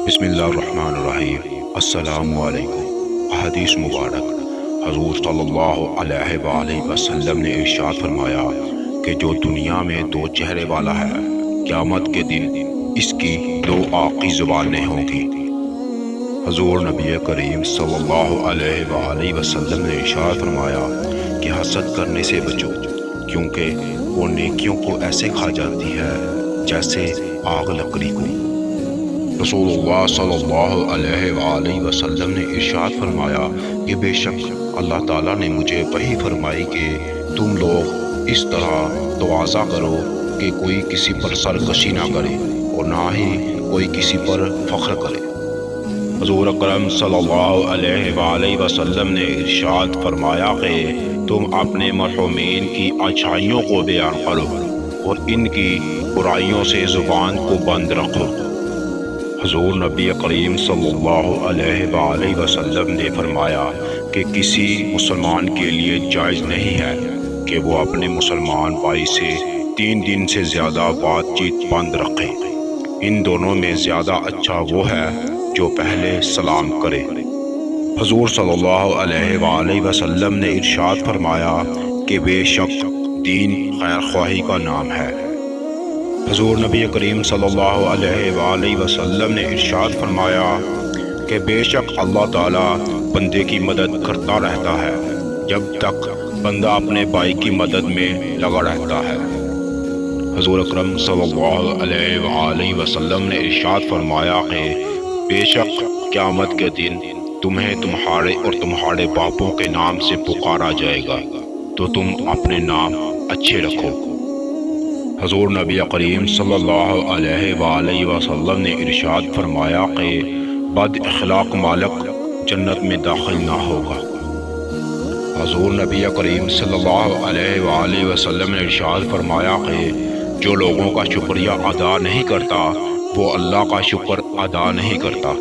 بسم اللہ الرحمن الرحیم۔ السلام علیکم۔ حدیث مبارک، حضور صلی اللہ علیہ وآلہ وسلم نے ارشاد فرمایا کہ جو دنیا میں دو چہرے والا ہے، قیامت کے دن اس کی دو آقی زبانیں ہوں گی۔ حضور نبی کریم صلی اللہ علیہ وآلہ وسلم نے ارشاد فرمایا کہ حسد کرنے سے بچو، کیونکہ وہ نیکیوں کو ایسے کھا جاتی ہے جیسے آگ لکڑی کو۔ رسول اللہ صلی اللہ علیہ وآلہ وسلم نے ارشاد فرمایا کہ بے شک اللہ تعالیٰ نے مجھے وحی فرمائی کہ تم لوگ اس طرح تواضع کرو کہ کوئی کسی پر سرکشی نہ کرے اور نہ ہی کوئی کسی پر فخر کرے۔ حضور اکرم صلی اللہ علیہ وآلہ وسلم نے ارشاد فرمایا کہ تم اپنے مرحومین کی اچھائیوں کو بیان کرو اور ان کی برائیوں سے زبان کو بند رکھو۔ حضور نبی کریم صلی اللہ علیہ وآلہ وسلم نے فرمایا کہ کسی مسلمان کے لیے جائز نہیں ہے کہ وہ اپنے مسلمان بھائی سے 3 دن سے زیادہ بات چیت بند رکھے۔ ان دونوں میں زیادہ اچھا وہ ہے جو پہلے سلام کرے۔ حضور صلی اللہ علیہ وآلہ وسلم نے ارشاد فرمایا کہ بے شک دین خیر خواہی کا نام ہے۔ حضور نبی کریم صلی اللہ علیہ وآلہ وسلم نے ارشاد فرمایا کہ بے شک اللہ تعالیٰ بندے کی مدد کرتا رہتا ہے جب تک بندہ اپنے بھائی کی مدد میں لگا رہتا ہے۔ حضور اکرم صلی اللہ علیہ وآلہ وسلم نے ارشاد فرمایا کہ بے شک قیامت کے دن تمہیں تمہارے اور تمہارے باپوں کے نام سے پکارا جائے گا تو تم اپنے نام اچھے رکھو۔ حضور نبی کریم صلی اللہ علیہ وآلہ وسلم نے ارشاد فرمایا کہ بد اخلاق مالک جنت میں داخل نہ ہوگا۔ حضور نبی کریم صلی اللہ علیہ وآلہ وسلم نے ارشاد فرمایا کہ جو لوگوں کا شکریہ ادا نہیں کرتا وہ اللہ کا شکر ادا نہیں کرتا۔